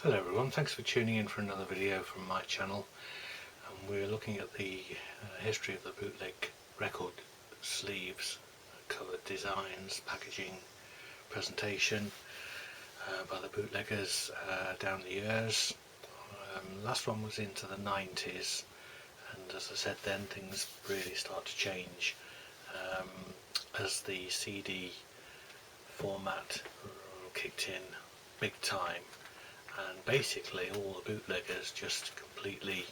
Hello everyone, thanks for tuning in for another video from my channel. We're looking at the history of the bootleg record sleeves, cover designs, packaging, presentation by the bootleggers down the years. Last one was into the 90s, and as I said then, things really start to change as the CD format kicked in big time. And basically all the bootleggers just completely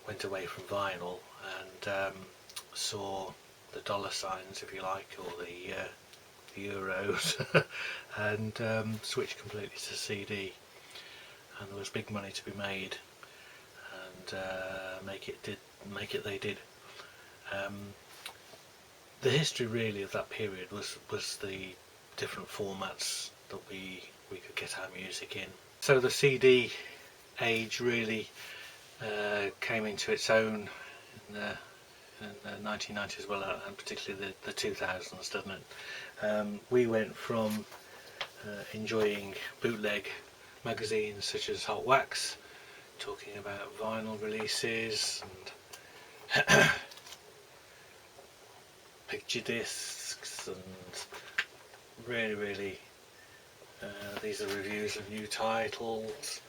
went away from vinyl and saw the dollar signs, if you like, or the euros and switched completely to CD. And there was big money to be made, and make it they did. The history really of that period was the different formats that we could get our music in. So the CD age really came into its own in the 1990s, well, and particularly the 2000s, doesn't it? We went from enjoying bootleg magazines such as Hot Wax, talking about vinyl releases and picture discs, and really these are reviews of new titles,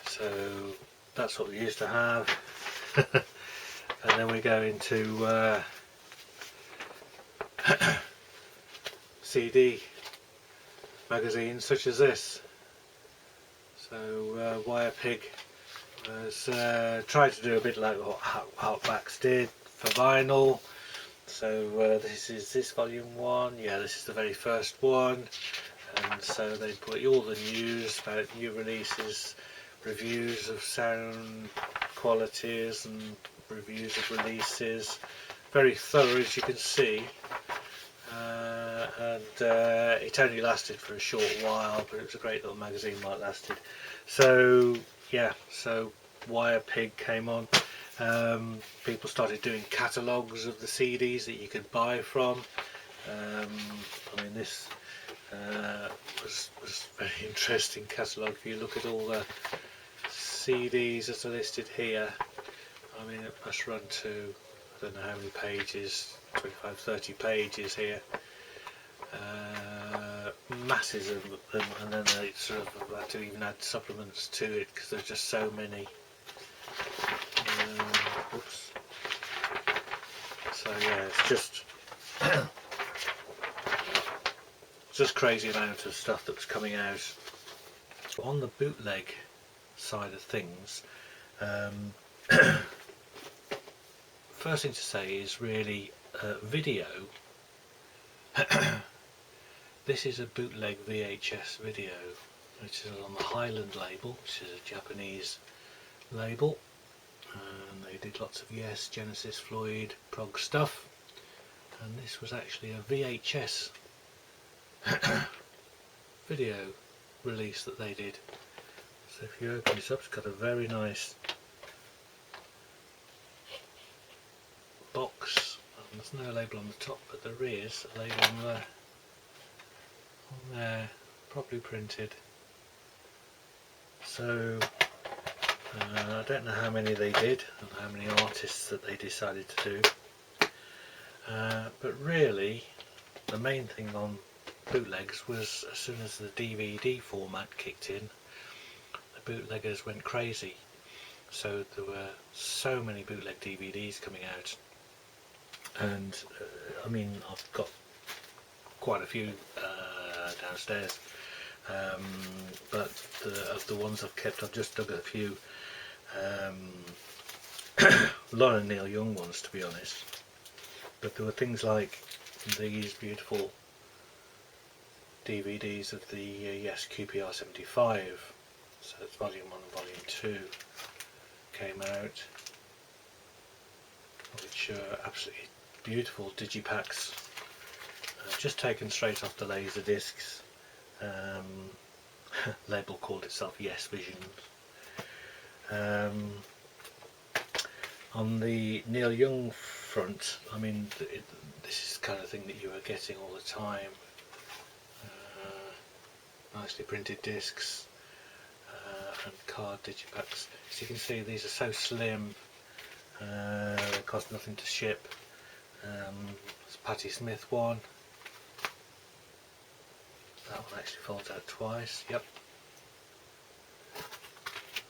so that's what we used to have. And then we go into CD magazines such as this. So Wire Pig has tried to do a bit like what Hot Wax did for vinyl. So this is volume 1, yeah, this is the very first one, and so they put all the news about new releases, reviews of sound qualities and reviews of releases, very thorough as you can see, and it only lasted for a short while, but it was a great little magazine while it lasted. So yeah, so Wire Pig came on. People started doing catalogues of the CDs that you could buy from. I mean, this was a very interesting catalogue. If you look at all the CDs that are listed here, I mean, it must run to, I don't know how many pages, 25-30 pages here. Masses of them, and then they sort of had to even add supplements to it because there's just so many. Oops. So yeah, it's just crazy amount of stuff that was coming out. On the bootleg side of things, first thing to say is really video. This is a bootleg VHS video, which is on the Highland label, which is a Japanese label. And they did lots of Yes, Genesis, Floyd, prog stuff, and this was actually a VHS video release that they did. So if you open this up, it's got a very nice box, and there's no label on the top, but there is a label on there, properly printed. So I don't know how many they did and how many artists that they decided to do, but really the main thing on bootlegs was as soon as the DVD format kicked in, the bootleggers went crazy. So there were so many bootleg DVDs coming out, and I mean, I've got quite a few downstairs, but of the ones I've kept, I've just dug a few. A lot of Neil Young ones, to be honest, but there were things like these beautiful DVDs of the Yes QPR 75, so it's volume 1 and volume 2 came out, which are absolutely beautiful digipacks, just taken straight off the laser discs. Label called itself Yes Visions. On the Neil Young front, I mean, this is the kind of thing that you were getting all the time. nicely printed discs and card digipacks. As you can see, these are so slim, they cost nothing to ship. It's a Patti Smith one. That one actually folds out twice. Yep.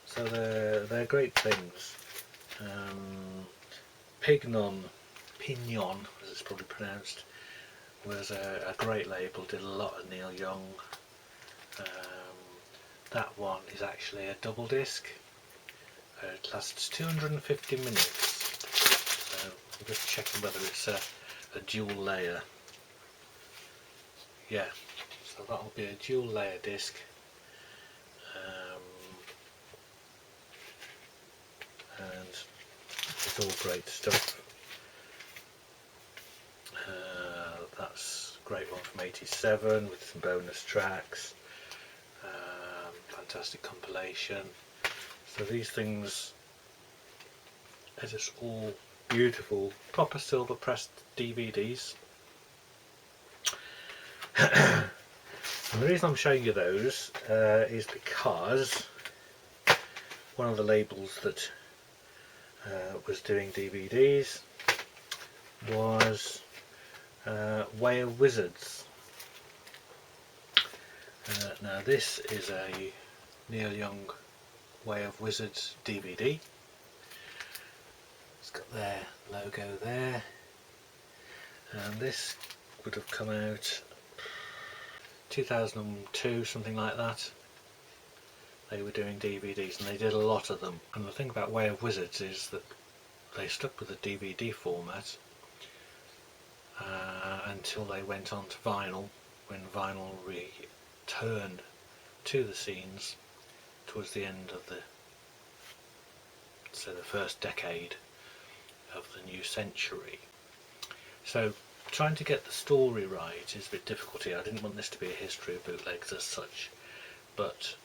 So they're great things. Pignon, as it's probably pronounced, was a great label. Did a lot of Neil Young. That one is actually a double disc. It lasts 250 minutes. So I'm just checking whether it's a dual layer. Yeah, so that will be a dual layer disc. And it's all great stuff. That's a great one from '87 with some bonus tracks. Fantastic compilation. So these things are just all beautiful, proper silver pressed DVDs. And the reason I'm showing you those is because one of the labels that was doing DVDs was Way of Wizards. Now this is a Neil Young Way of Wizards DVD. It's got their logo there, and this would have come out 2002, something like that. They were doing DVDs and they did a lot of them. And the thing about Way of Wizards is that they stuck with the DVD format until they went on to vinyl, when vinyl returned to the scenes towards the end of the first decade of the new century. So trying to get the story right is a bit difficult here. I didn't want this to be a history of bootlegs as such, but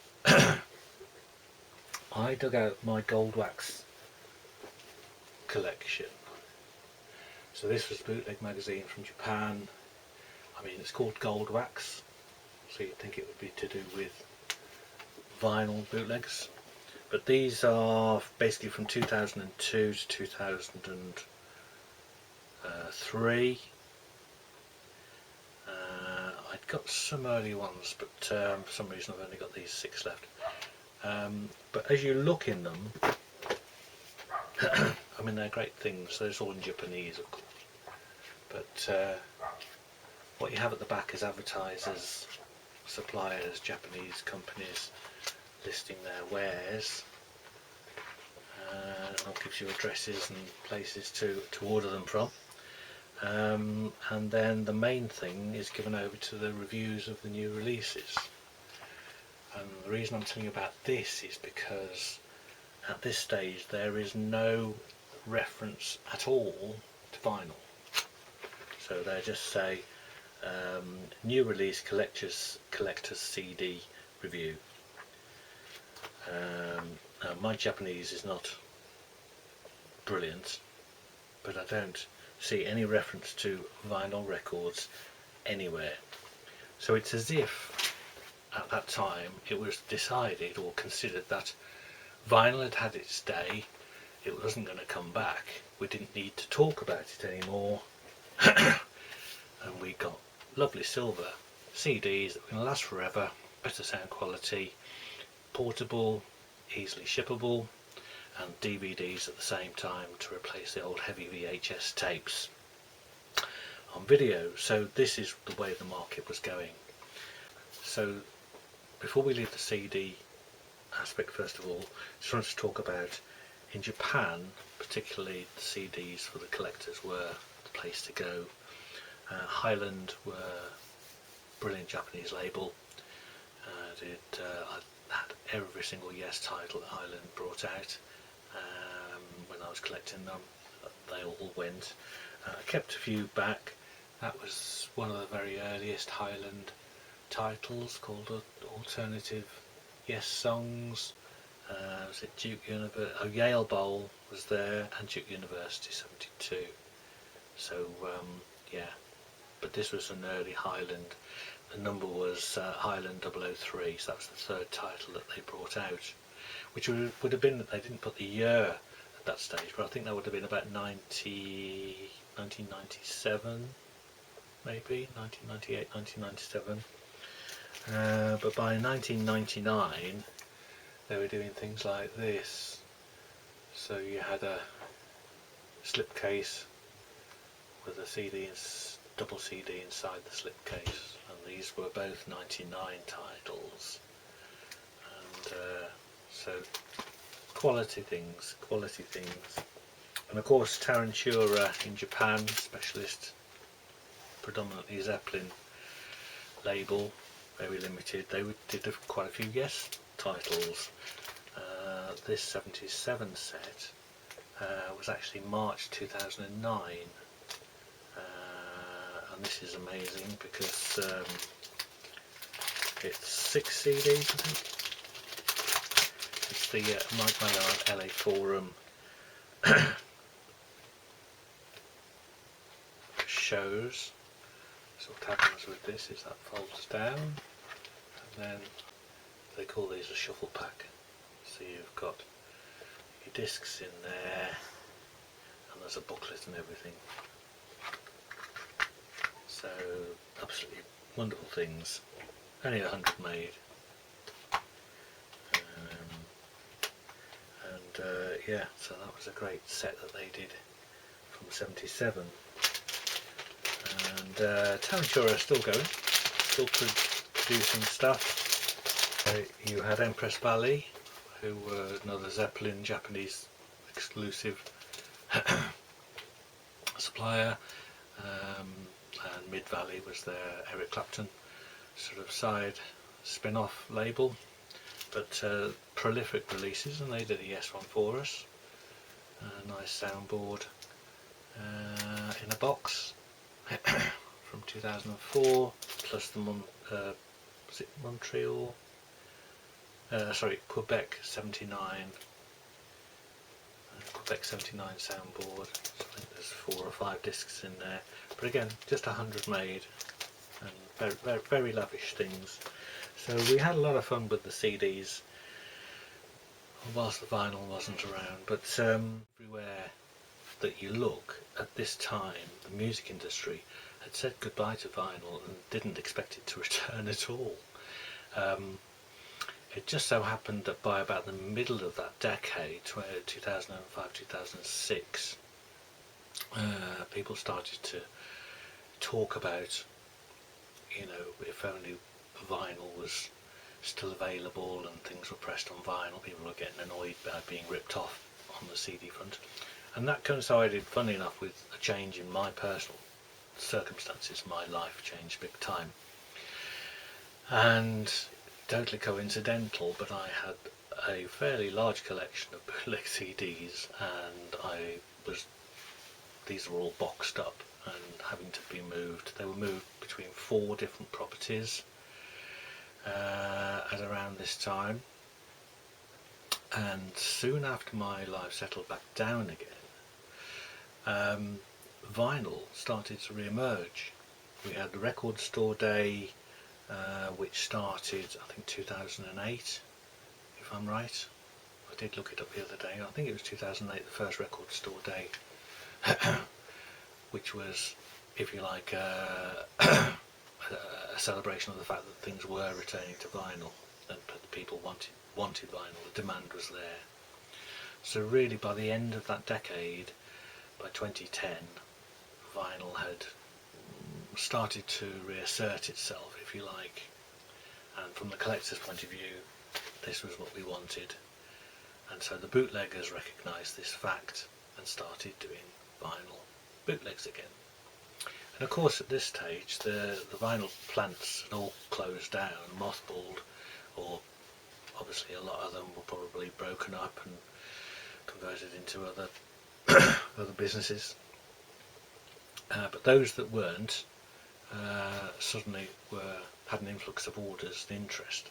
I dug out my gold wax collection. So this was a bootleg magazine from Japan. I mean, it's called Gold Wax, so you'd think it would be to do with vinyl bootlegs. But these are basically from 2002 to 2003. I'd got some early ones, but for some reason I've only got these 6 left. But as you look in them, I mean, they're great things. They're all in Japanese, of course. But what you have at the back is advertisers, suppliers, Japanese companies listing their wares. It gives you addresses and places to order them from. And then the main thing is given over to the reviews of the new releases. And the reason I'm telling you about this is because at this stage there is no reference at all to vinyl. So they just say new release collector's CD review. Now my Japanese is not brilliant, but I don't see any reference to vinyl records anywhere. So it's as if at that time it was decided or considered that vinyl had had its day, it wasn't going to come back, we didn't need to talk about it anymore, and we got lovely silver CDs that were going to last forever, better sound quality, portable, easily shippable, and DVDs at the same time to replace the old heavy VHS tapes on video. So this is the way the market was going. So before we leave the CD aspect, first of all, just wanted to talk about, in Japan particularly, the CDs for the collectors were the place to go. Highland were a brilliant Japanese label. I had every single Yes title that Highland brought out when I was collecting them. They all went. I kept a few back. That was one of the very earliest Highland titles, called Alternative Yes Songs. Was it Duke University? Yale Bowl was there, and Duke University 72. So yeah, but this was an early Highland. the number was Highland 003, so that was the third title that they brought out, which would have been, they didn't put the year at that stage, but I think that would have been about 1997, maybe 1998, 1997. But by 1999 they were doing things like this. So you had a slipcase with a double CD inside the slipcase, and these were both 99 titles, and so quality things. And of course Tarantula in Japan, specialist, predominantly Zeppelin label, very limited. They did quite a few guest titles. This 77 set was actually March 2009, and this is amazing because it's 6 CDs, I think. It's the Mike Maillard LA Forum shows. So what happens with this is that folds down, and then they call these a shuffle pack. So you've got your discs in there, and there's a booklet and everything. So absolutely wonderful things. Only 100 made. Yeah, so that was a great set that they did from 77. And Tarantula are still going, still producing stuff. You had Empress Valley, who were another Zeppelin Japanese exclusive supplier, and Mid Valley was their Eric Clapton sort of side spin-off label, but prolific releases, and they did a Yes one for us. A nice soundboard in a box from 2004, plus the was it Montreal? Sorry, Quebec 79. Quebec 79 soundboard. So I think there's 4 or 5 discs in there. But again, just 100 made, and very, very, very lavish things. So we had a lot of fun with the CDs whilst the vinyl wasn't around. But everywhere that you look at this time, the music industry had said goodbye to vinyl and didn't expect it to return at all. It just so happened that by about the middle of that decade, 2005-2006, people started to talk about, you know, if only vinyl was still available and things were pressed on vinyl, people were getting annoyed by being ripped off on the CD front. And that coincided, funny enough, with a change in my personal circumstances. My life changed big time. And totally coincidental, but I had a fairly large collection of bootleg CDs, and these were all boxed up and having to be moved. They were moved between 4 different properties at around this time, and soon after my life settled back down again, vinyl started to re-emerge. We had the Record Store Day, which started, I think, 2008, if I'm right. I did look it up the other day. I think it was 2008, the first Record Store Day, which was, if you like, a celebration of the fact that things were returning to vinyl, and people wanted vinyl. The demand was there. So really, by the end of that decade, by 2010, vinyl had started to reassert itself, if you like, and from the collector's point of view, this was what we wanted. And so the bootleggers recognised this fact and started doing vinyl bootlegs again. And of course, at this stage, the vinyl plants had all closed down, mothballed, or obviously a lot of them were probably broken up and converted into other other businesses. But those that weren't suddenly had an influx of orders and interest.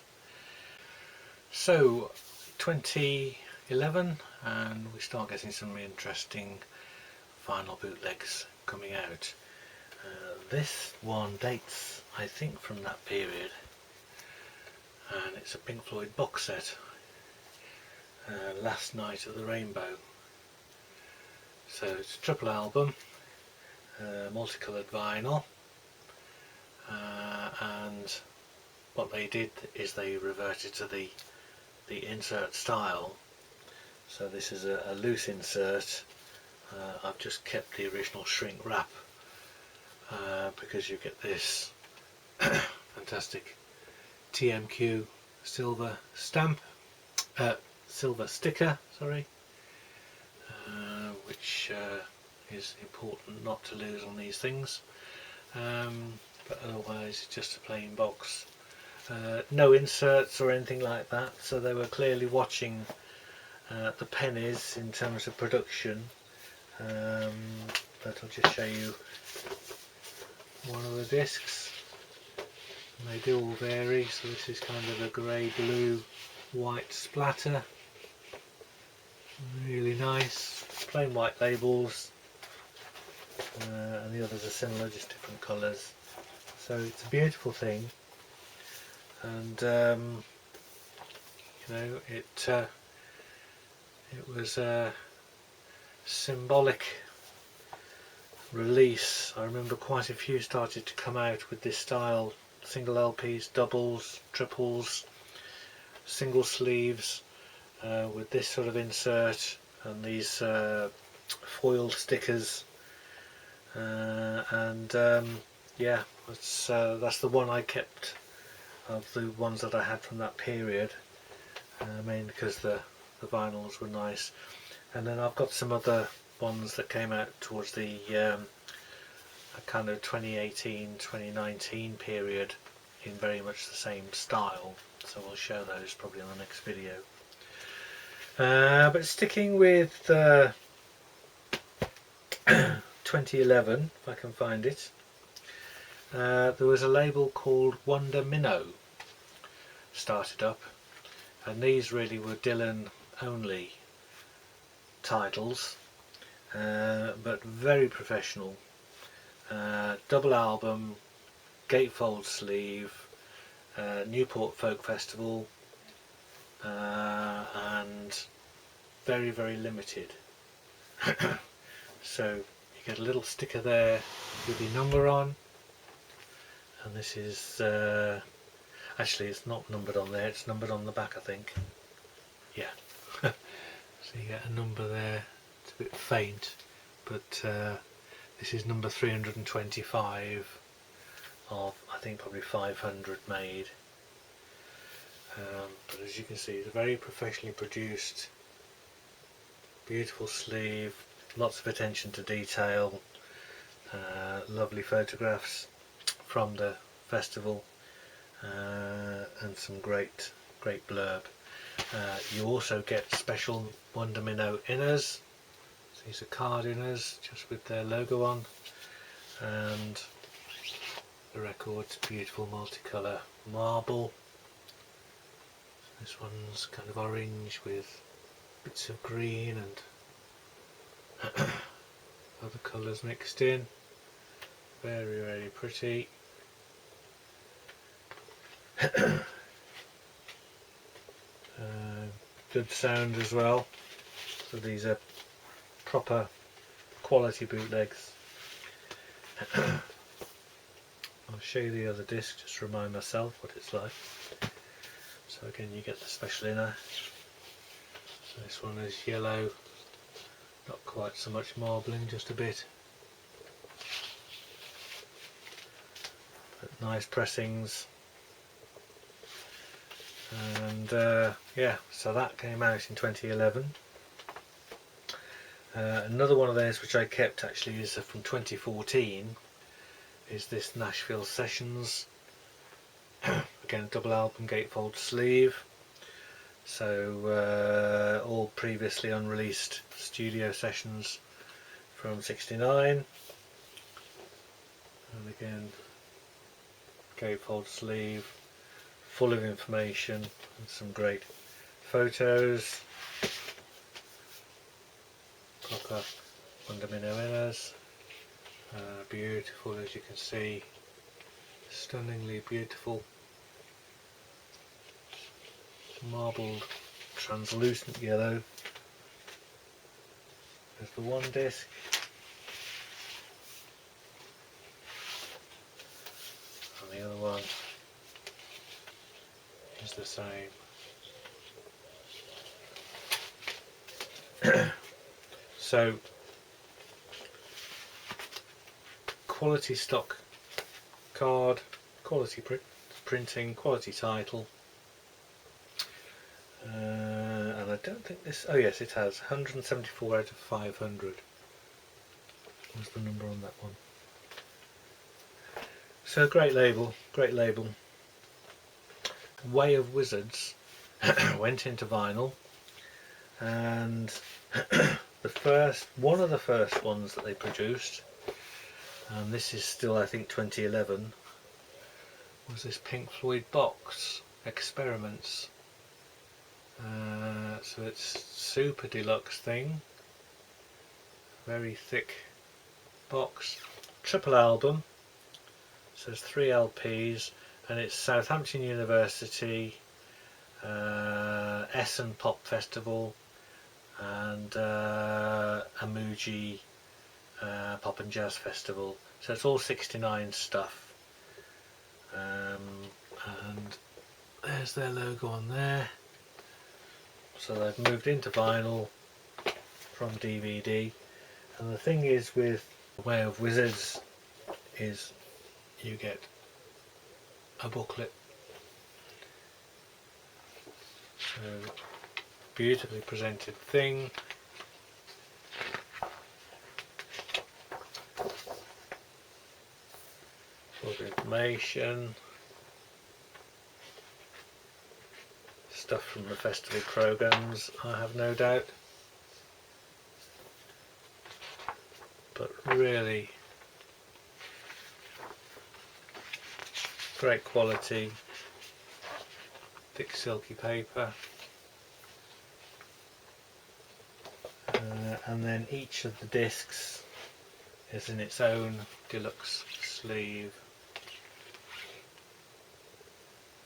So 2011, and we start getting some interesting vinyl bootlegs coming out. This one dates, I think, from that period, and it's a Pink Floyd box set, Last Night at the Rainbow. So it's a triple album, multicoloured vinyl, and what they did is they reverted to the insert style. So this is a loose insert. I've just kept the original shrink wrap because you get this fantastic TMQ silver stamp, silver sticker, sorry, which is important not to lose on these things, but otherwise it's just a plain box. No inserts or anything like that, so they were clearly watching the pennies in terms of production, but I'll just show you one of the discs. And they do all vary, so this is kind of a grey, blue, white splatter, really nice, plain white labels, and the others are similar, just different colours. So it's a beautiful thing, and you know, it was a symbolic release. I remember quite a few started to come out with this style, single LPs, doubles, triples, single sleeves, with this sort of insert and these foiled stickers, and yeah, that's the one I kept of the ones that I had from that period, mainly because the vinyls were nice. And then I've got some other ones that came out towards the kind of 2018-2019 period in very much the same style, so we'll show those probably on the next video. But sticking with 2011, if I can find it, there was a label called Wonder Minnow started up, and these really were Dylan only titles, but very professional. Double album, gatefold sleeve, Newport Folk Festival, and very, very limited. So you get a little sticker there with your number on, and this is actually, it's not numbered on there, it's numbered on the back, I think. Yeah. So you get a number there. It's a bit faint, but this is number 325 of, I think, probably 500 made. But as you can see, it's a very professionally produced, beautiful sleeve, lots of attention to detail, lovely photographs from the festival, and some great blurb. You also get special Wonder Minnow inners. So these are card inners just with their logo on, and the record's beautiful multicolour marble. This one's kind of orange with bits of green and other colours mixed in. Very, very pretty. Good sound as well. So these are proper quality bootlegs. I'll show you the other disc just to remind myself what it's like. So again, you get the special inner. So this one is yellow, not quite so much marbling, just a bit. But nice pressings. And yeah, so that came out in 2011. Another one of theirs which I kept actually is from 2014, is this Nashville Sessions. Again, double album, gatefold sleeve. So all previously unreleased studio sessions from '69. And again, gatefold sleeve, full of information and some great photos. Proper Wonder Minnow inners, Beautiful, as you can see, stunningly beautiful, marbled translucent yellow. There's the one disc, and the other one is the same. So, quality stock card, quality printing, quality title, and I don't think this, oh yes it has 174 out of 500 was the number on that one. So great label, great label. Way of Wizards went into vinyl, and one of the first ones that they produced, and this is still I think 2011, was this Pink Floyd box, Experiments. So it's super deluxe thing, very thick box, triple album, so there's 3 LPs, and it's Southampton University, Essen Pop Festival, and Amuji Pop and Jazz Festival. So it's all 69 stuff, and there's their logo on there. So they've moved into vinyl from DVD, and the thing is with Way of Wizards is you get a booklet. So beautifully presented thing. Full of information. Stuff from the festival programs, I have no doubt. But really great quality, thick silky paper, and then each of the discs is in its own deluxe sleeve.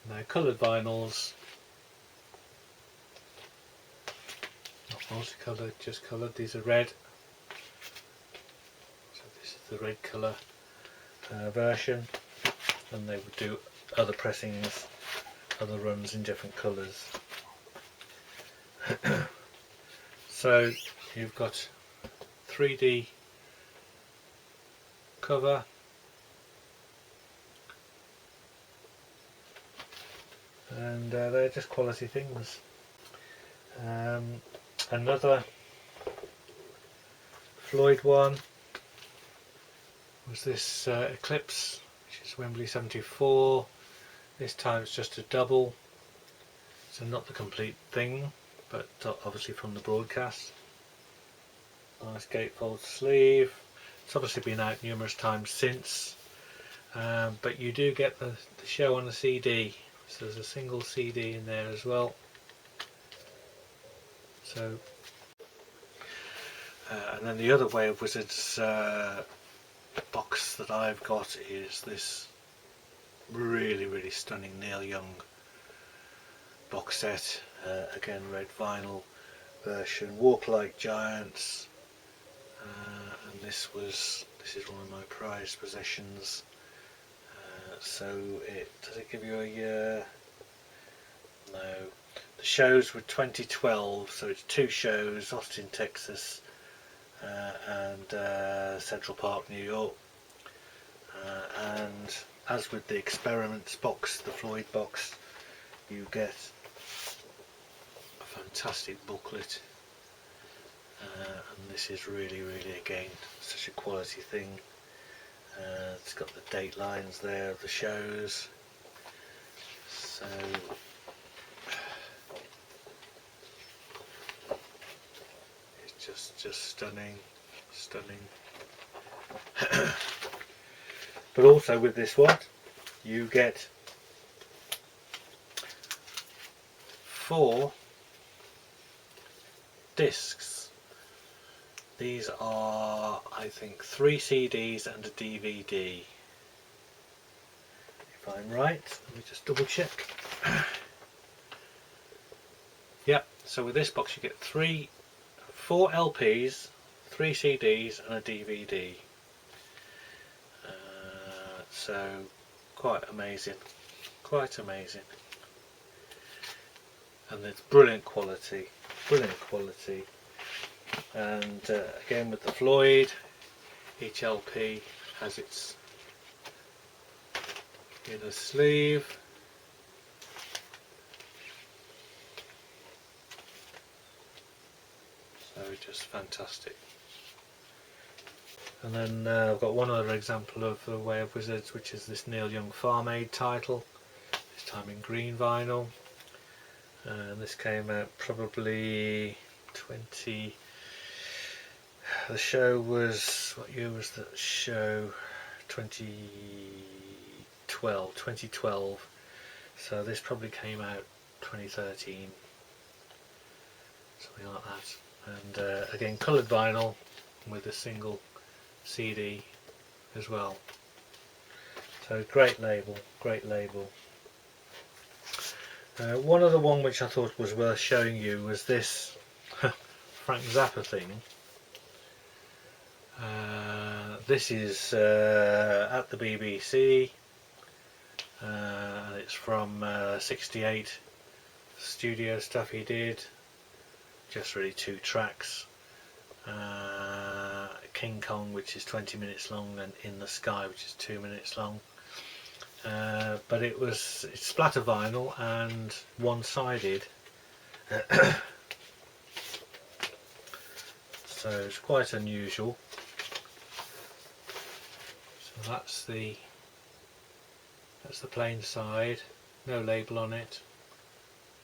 Now coloured vinyls, not multicoloured, just coloured. These are red, so this is the red colour version, and they would do other pressings, other runs in different colours. So you've got 3D cover, and they're just quality things. Another Floyd one was this Eclipse, which is Wembley 74. This time it's just a double, so not the complete thing, but obviously from the broadcast. Nice gatefold sleeve. It's obviously been out numerous times since, but you do get the show on a CD, so there's a single CD in there as well. So, and then the other Way of Wizards box that I've got is this really stunning Neil Young box set, again red vinyl version, Walk Like Giants, and this is one of my prized possessions. So does it give you a year? No. The shows were 2012, so it's 2 shows, Austin, Texas, and Central Park, New York. And as with the Experiments box, the Floyd box, you get a fantastic booklet, and this is really again such a quality thing. It's got the date lines there of the shows, so it's just stunning. But also with this one you get 4 discs These are, I think, 3 CDs and a DVD. If I'm right, let me just double check. Yep, so with this box you get 4 LPs, 3 CDs and a DVD. So quite amazing, and it's brilliant quality, and again with the Floyd, each LP has its inner sleeve. So just fantastic. And then I've got one other example of Way of Wizards, which is this Neil Young Farm Aid title, this time in green vinyl. And this came out probably the show was, what year was that show? 2012. So this probably came out 2013, something like that. And again, coloured vinyl with a single CD as well. So great label. One other one which I thought was worth showing you was this Frank Zappa thing. This is at the BBC, and it's from 68 studio stuff he did, just really 2 tracks. King Kong, which is 20 minutes long, and In the Sky, which is 2 minutes long. But it's splatter vinyl and one-sided, so it's quite unusual. So that's the plain side, no label on it,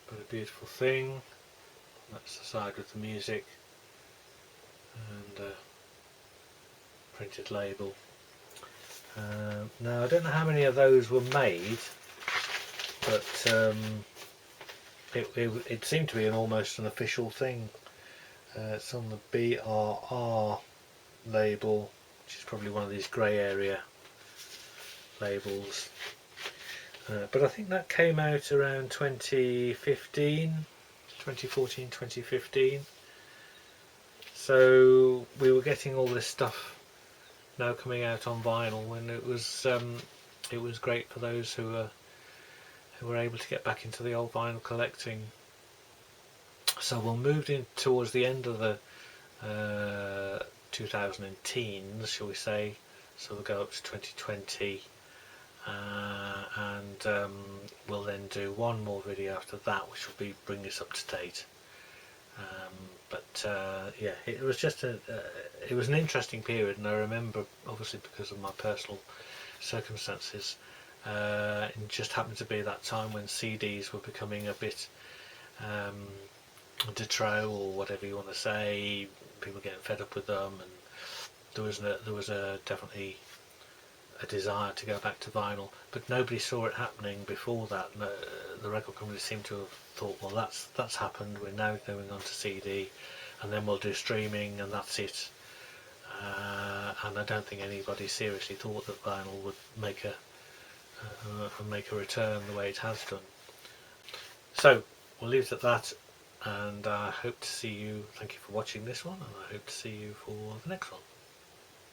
but a beautiful thing. That's the side with the music and printed label. Now I don't know how many of those were made, but it seemed to be almost an official thing. It's on the BRR label, which is probably one of these grey area labels. But I think that came out around 2015. So we were getting all this stuff now coming out on vinyl, and it was great for those who were able to get back into the old vinyl collecting. So we'll move in towards the end of the 2010s, shall we say, so we'll go up to 2020, and we'll then do one more video after that, which will be bring us up to date. Yeah, it was just it was an interesting period, and I remember, obviously because of my personal circumstances, it just happened to be that time when CDs were becoming a bit de trop, or whatever you want to say, people getting fed up with them, and there was definitely a desire to go back to vinyl, but nobody saw it happening before that. The record company seemed to have thought, well, that's happened, we're now going on to CD, and then we'll do streaming, and that's it. And I don't think anybody seriously thought that vinyl would make a return the way it has done. So we'll leave it at that, and I hope to see you. Thank you for watching this one, and I hope to see you for the next one.